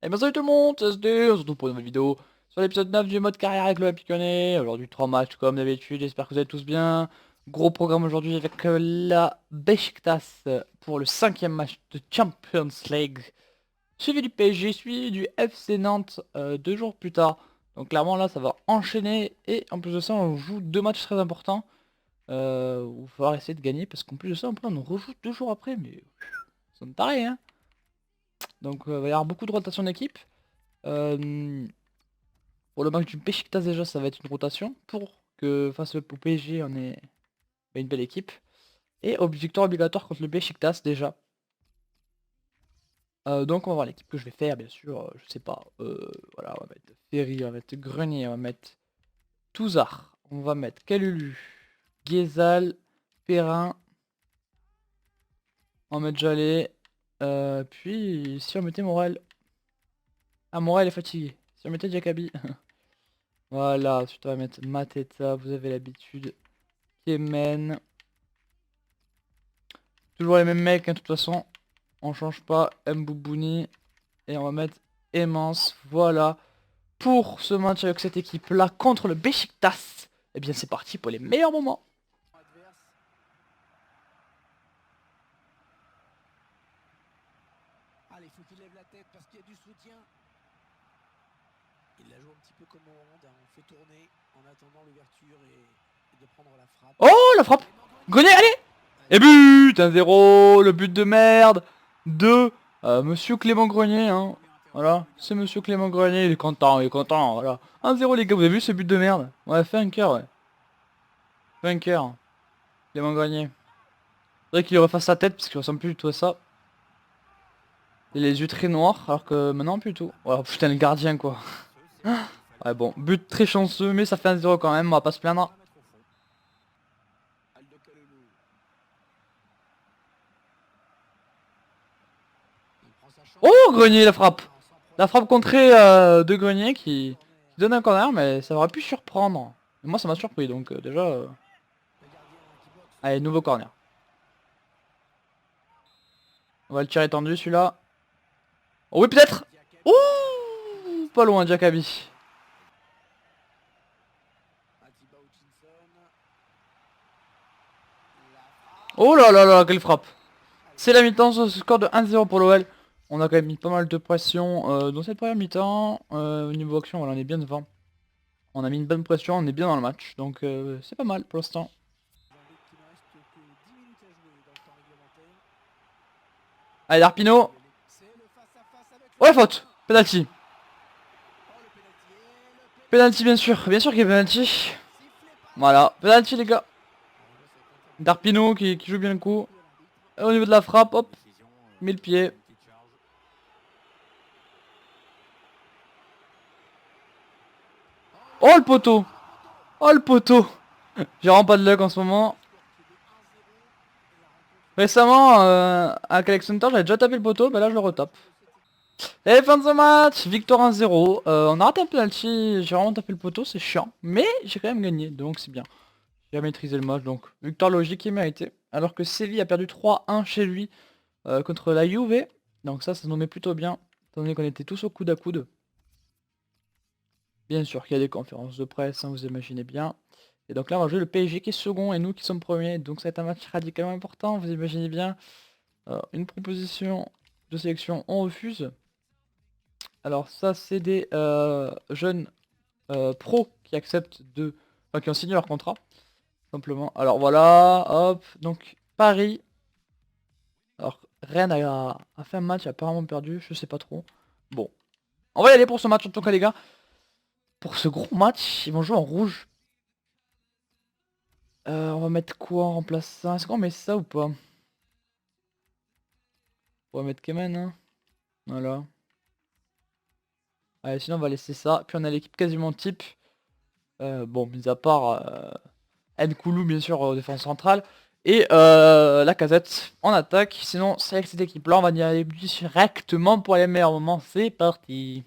Et bien salut tout le monde, c'est SD, on se retrouve pour une nouvelle vidéo sur l'épisode 9 du mode carrière avec le Lyonnais. Aujourd'hui 3 matchs comme d'habitude, j'espère que vous allez tous bien. Gros programme aujourd'hui avec la Beşiktaş pour le 5ème match de Champions League. Suivi du PSG, suivi du FC Nantes 2 jours plus tard. Donc clairement là ça va enchaîner et en plus de ça on joue 2 matchs très importants. Où il va falloir essayer de gagner parce qu'en plus de ça on rejoue 2 jours après mais c'est une tarée hein. Donc il va y avoir beaucoup de rotation d'équipe. Euh, pour le match du Beşiktaş déjà ça va être une rotation pour que face au PSG on ait une belle équipe. Et victoire obligatoire contre le Beşiktaş déjà. Donc on va voir l'équipe que je vais faire bien sûr, je sais pas. Voilà, on va mettre Ferry, on va mettre Grenier, on va mettre Touzard, on va mettre Kalulu, Ghezal, Perrin, on va mettre Jallet, puis si on mettait Morel. Ah Morel est fatigué. Si on mettait Jakabi. Voilà, ensuite on va mettre Mateta, vous avez l'habitude. Kemen. Toujours les mêmes mecs, hein, de toute façon. On change pas. Mboubouni. Et on va mettre Emance. Voilà. Pour ce match avec cette équipe-là contre le Beşiktaş. Et bien c'est parti pour les meilleurs moments. Allez, il faut qu'il lève la tête parce qu'il y a du soutien. Il la joue un petit peu comme au Hollande, on fait tourner en attendant l'ouverture et de prendre la frappe. Oh la frappe. Grenier, allez. Et but 1-0, le but de merde de Monsieur Clément Grenier, hein. Voilà, c'est Monsieur Clément Grenier, il est content, voilà. 1-0 les gars, vous avez vu ce but de merde? Ouais, fait un cœur, ouais. Fait un cœur. Clément Grenier. Faudrait qu'il refasse sa tête parce qu'il ressemble plus du tout à ça. Il a les yeux très noirs, alors que maintenant plus du tout. Oh putain le gardien quoi. Ouais bon, but très chanceux, mais ça fait 1-0 quand même, on va pas se plaindre. Oh Grenier la frappe. La frappe contrée de Grenier qui donne un corner, mais ça aurait pu surprendre. Et moi ça m'a surpris donc déjà... Allez, nouveau corner. On va le tirer tendu celui-là. Oh oui peut-être. Ouh, pas loin Jakabi. Oh là là là, quelle frappe. C'est la mi-temps sur ce score de 1-0 pour l'OL. On a quand même mis pas mal de pression dans cette première mi-temps. Au niveau action, voilà, on est bien devant. On a mis une bonne pression, on est bien dans le match. Donc c'est pas mal pour l'instant. Allez, Darpino. Ouais, faute. Penalty. Penalty, bien sûr. Bien sûr qu'il y a penalty. Voilà, penalty, les gars. Darpino qui joue bien le coup. Et au niveau de la frappe, hop. Met le pied. Oh le poteau. Oh le poteau. J'ai vraiment pas de luck en ce moment. Récemment, à Calec Center, j'avais déjà tapé le poteau, bah là je le retape. Et fin de ce match, victoire 1-0. On a raté un penalty, j'ai vraiment tapé le poteau, c'est chiant. Mais j'ai quand même gagné, donc c'est bien. J'ai maîtrisé le match, donc victoire logique et méritée. Alors que Séville a perdu 3-1 chez lui contre la Juve. Donc ça nous met plutôt bien, étant donné qu'on était tous au coude à coude. Bien sûr qu'il y a des conférences de presse, hein, vous imaginez bien. Et donc là on va jouer le PSG qui est second et nous qui sommes premiers. Donc ça va être un match radicalement important, vous imaginez bien. Une proposition de sélection, on refuse. Alors ça c'est des jeunes pros qui acceptent de... Enfin qui ont signé leur contrat. Simplement. Alors voilà, hop. Donc Paris. Alors Rennes a fait un match apparemment perdu, je sais pas trop. Bon. On va y aller pour ce match en tout cas les gars. Pour ce gros match, ils vont jouer en rouge. On va mettre quoi en remplaçant? Est-ce qu'on met ça ou pas? On va mettre Kemen, hein. Voilà. Allez, sinon on va laisser ça. Puis on a l'équipe quasiment type. Bon, mis à part Nkoulou bien sûr en défense centrale. Et la casette en attaque. Sinon c'est avec cette équipe là on va y aller directement pour les meilleurs moments. C'est parti.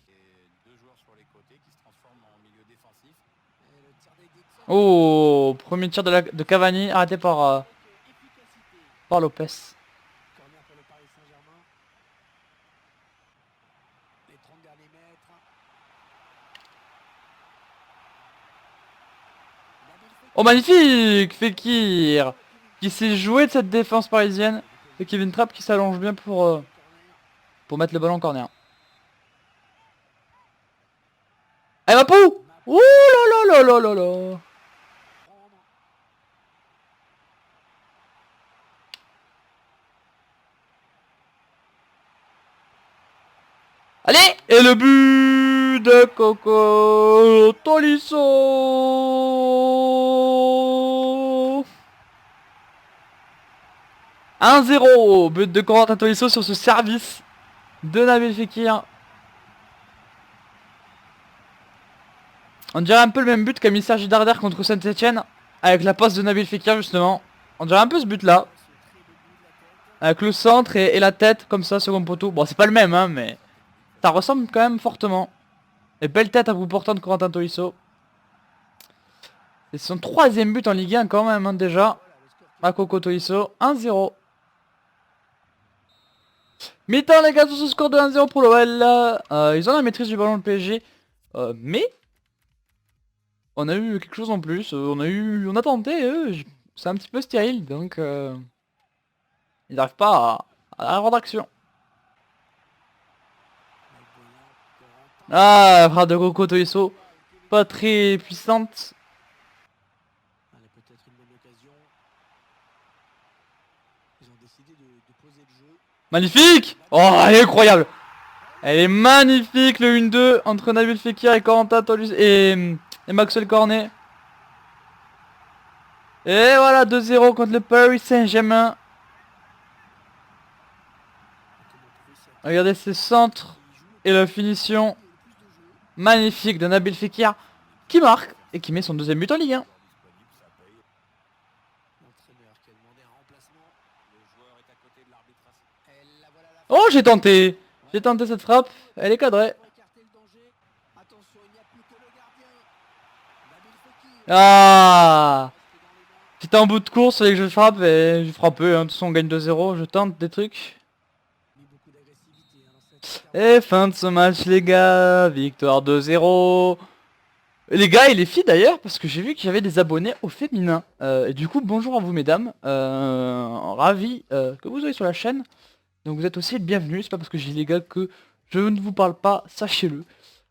Oh, premier tir de Cavani arrêté par Lopez. 30 derniers mètres. Nabil Fekir. Oh magnifique Fekir qui s'est joué de cette défense parisienne. Et Kevin Trapp qui s'allonge bien pour mettre le ballon en corner. Allez Mapou. Ouh là là là là là là. Allez. Et le but de Coco Tolisso. 1-0, but de Corentin Tolisso sur ce service de Nabil Fekir. On dirait un peu le même but qu'a mis Sergi Darder contre Saint-Etienne avec la passe de Nabil Fekir justement. On dirait un peu ce but là. Avec le centre et la tête comme ça, second poteau. Bon c'est pas le même hein mais ça ressemble quand même fortement. Et belle tête à bout portant de Corentin Tolisso. C'est son 3ème but en Ligue 1 quand même hein, déjà. À Coco Tolisso, 1-0. Mi-temps les gars sur ce score de 1-0 pour l'OL. Ils ont la maîtrise du ballon le PSG. Mais on a eu quelque chose en plus. On a tenté. C'est un petit peu stérile donc ils n'arrivent pas à avoir d'action. Ah la frappe de Coco Tolisso. Pas très puissante. Allez, peut-être une bonne occasion. Ils ont décidé de poser le jeu. Magnifique. Oh elle est incroyable. Elle est magnifique le 1-2 entre Nabil Fekir et Corentin Tolisso et Maxwell Cornet. Et voilà 2-0 contre le Paris Saint-Germain. Regardez ces centres et la finition magnifique de Nabil Fekir qui marque et qui met son 2ème but en Ligue 1. L'entraîneur qui a demandé un remplacement. Le joueur est à côté de l'arbitrage. Et la voilà la Oh j'ai tenté. J'ai tenté cette frappe. Elle est cadrée. écarter le danger. Attention, il n'y a plus que le gardien. Nabil Fekir. Ah j'étais en bout de course, fallait que je frappe et j'ai frappé. Hein. De toute façon on gagne 2-0. Je tente des trucs. Mis beaucoup d'agressivité hein, dans cette Et fin de ce match les gars. Victoire 2-0. Les gars et les filles d'ailleurs, parce que j'ai vu qu'il y avait des abonnés au féminin. Et du coup, bonjour à vous mesdames. Ravi que vous soyez sur la chaîne. Donc vous êtes aussi le bienvenu. C'est pas parce que j'ai les gars que je ne vous parle pas, sachez-le.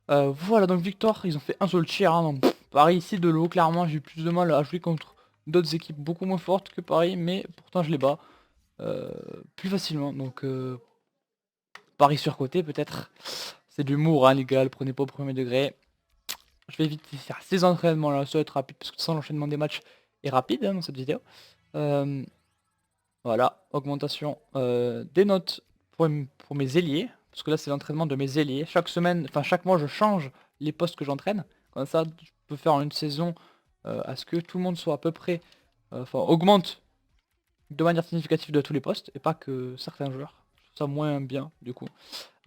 Voilà, donc victoire, ils ont fait un seul tir. Hein, donc, Paris ici de l'eau, clairement, j'ai eu plus de mal à jouer contre d'autres équipes beaucoup moins fortes que Paris. Mais pourtant, je les bats plus facilement. Donc Paris surcoté peut-être. C'est de l'humour, hein, les gars, le prenez pas au premier degré. Je vais éviter de faire ces entraînements là, ça va être rapide parce que sans l'enchaînement des matchs est rapide hein, dans cette vidéo. Voilà, augmentation des notes pour mes ailiers. Parce que là c'est l'entraînement de mes ailiers. Chaque semaine, enfin chaque mois je change les postes que j'entraîne. Comme ça je peux faire en une saison à ce que tout le monde soit à peu près, enfin augmente de manière significative de tous les postes et pas que certains joueurs. Je trouve ça moins bien du coup.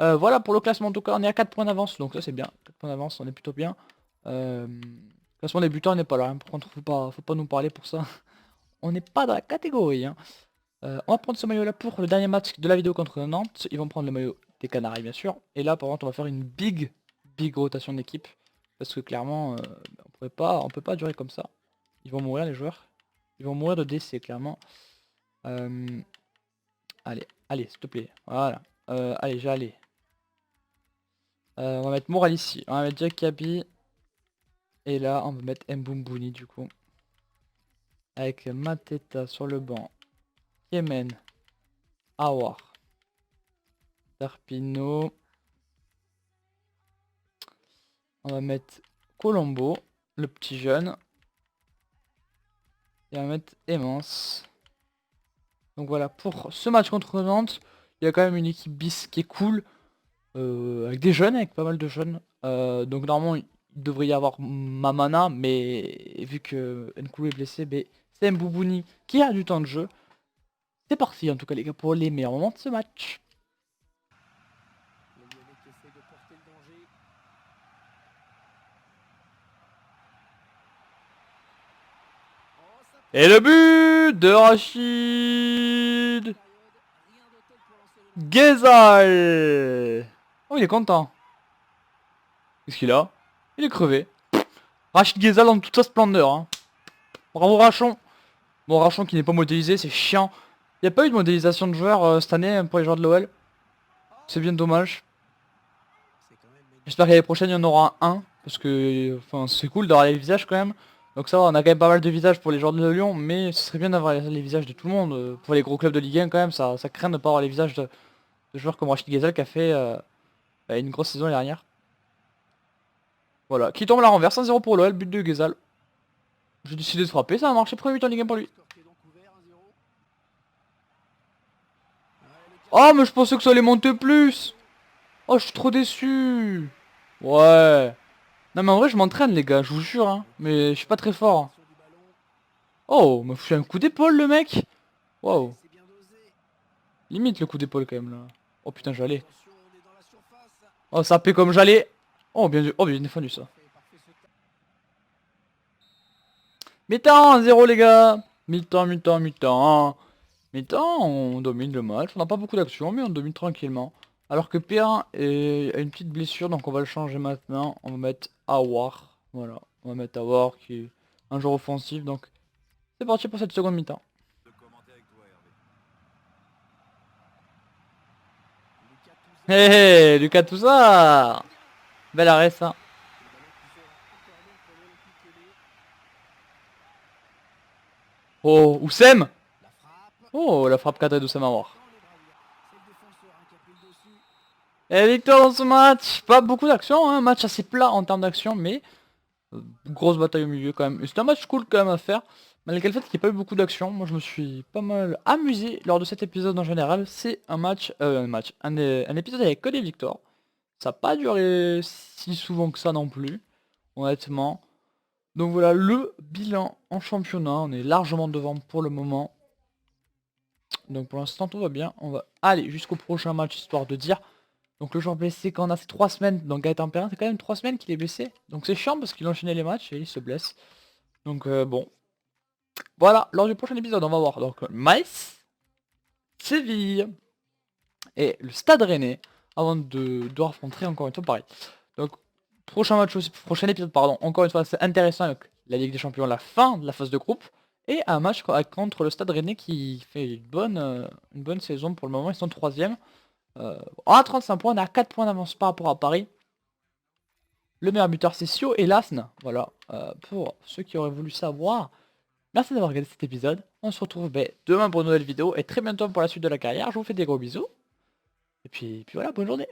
Voilà pour le classement en tout cas, on est à 4 points d'avance donc ça c'est bien. 4 points d'avance, on est plutôt bien. Classement des butants n'est pas là, hein. Par contre faut pas nous parler pour ça. On n'est pas dans la catégorie hein. On va prendre ce maillot là pour le dernier match de la vidéo contre Nantes. Ils vont prendre le maillot des Canaries bien sûr. Et là par contre on va faire une big rotation d'équipe. Parce que clairement on peut pas durer comme ça. Ils vont mourir les joueurs. Ils vont mourir de décès clairement. Allez s'il te plaît. Voilà. Allez j'ai allé. On va mettre Moral ici. On va mettre Jackabi. Et là, on va mettre Mbumbouni du coup. Avec Mateta sur le banc. Yemen. Awar. Tarpino. On va mettre Colombo, le petit jeune. Et on va mettre Emance. Donc voilà, pour ce match contre Nantes, il y a quand même une équipe bis qui est cool. Avec des jeunes, avec pas mal de jeunes. Donc normalement, il devrait y avoir Mamana, mais vu que Nkoulou est blessé, c'est Mboubouni qui a du temps de jeu. C'est parti en tout cas les gars pour les meilleurs moments de ce match. Le Lyonnais qui essaie de porter le danger. Oh, ça peut Et le but de Rachid période. Rien de tel pour lancer le match. Ghezal. Oh il est content. Qu'est-ce qu'il a? Il est crevé. Rachid Ghezal dans toute sa splendeur. Hein. Bravo Rachon. Bon, Rachon qui n'est pas modélisé, c'est chiant. Il n'y a pas eu de modélisation de joueurs cette année pour les joueurs de l'OL. C'est bien dommage. J'espère qu'à l'année prochaine il y en aura un. Parce que enfin, c'est cool d'avoir les visages quand même. Donc ça va, on a quand même pas mal de visages pour les joueurs de Lyon. Mais ce serait bien d'avoir les visages de tout le monde. Pour les gros clubs de Ligue 1 quand même, ça craint de ne pas avoir les visages de joueurs comme Rachid Ghezal qui a fait une grosse saison l'année dernière. Voilà, qui tombe à la renverse, 1-0 pour l'OL, but de Ghezal. J'ai décidé de frapper, ça a marché, premier but en Ligue 1 pour lui. Oh mais je pensais que ça allait monter plus. Oh je suis trop déçu. Ouais. Non mais en vrai je m'entraîne les gars, je vous jure hein. Mais je suis pas très fort. Oh, m'a fait un coup d'épaule le mec. Waouh. Limite le coup d'épaule quand même là. Oh putain j'allais. Oh ça paie comme j'allais. Oh bien défendu ça. Mi-temps, 0 les gars. Mi-temps, mi-temps, mi-temps. Mi-temps, on domine le match. On n'a pas beaucoup d'actions, mais on domine tranquillement. Alors que P1 a une petite blessure, donc on va le changer maintenant. On va mettre Awar. Voilà, on va mettre Awar qui est un joueur offensif. Donc c'est parti pour cette seconde mi-temps. Hé hé, Lucas tout ça. Bel arrêt ça. Oh, Oussem. Oh, la frappe cadrée d'Oussem Awar. Et victoire dans ce match. Pas beaucoup d'action, hein. Match assez plat en termes d'action, mais grosse bataille au milieu quand même. C'est un match cool quand même à faire. Malgré le fait qu'il n'y ait pas eu beaucoup d'action, moi je me suis pas mal amusé lors de cet épisode en général. C'est un épisode avec que des victoires. Ça n'a pas duré si souvent que ça non plus, honnêtement. Donc voilà le bilan en championnat. On est largement devant pour le moment. Donc pour l'instant tout va bien. On va aller jusqu'au prochain match histoire de dire. Donc le joueur blessé quand on a fait 3 semaines, donc Gaëtan Perrin c'est quand même 3 semaines qu'il est blessé. Donc c'est chiant parce qu'il enchaînait les matchs et il se blesse. Donc bon. Voilà, lors du prochain épisode on va voir donc Metz, Séville et le Stade Rennais avant de affronter encore une fois pareil. Donc prochain match aussi, prochain épisode pardon, encore une fois c'est intéressant avec la Ligue des Champions, la fin de la phase de groupe. Et un match contre le Stade Rennais qui fait une bonne saison pour le moment, ils sont 3ème. On a 35 points, on a 4 points d'avance par rapport à Paris. Le meilleur buteur c'est Sio et Lasn. Voilà, pour ceux qui auraient voulu savoir. Merci d'avoir regardé cet épisode. On se retrouve demain pour une nouvelle vidéo et très bientôt pour la suite de la carrière. Je vous fais des gros bisous. Et puis voilà, bonne journée.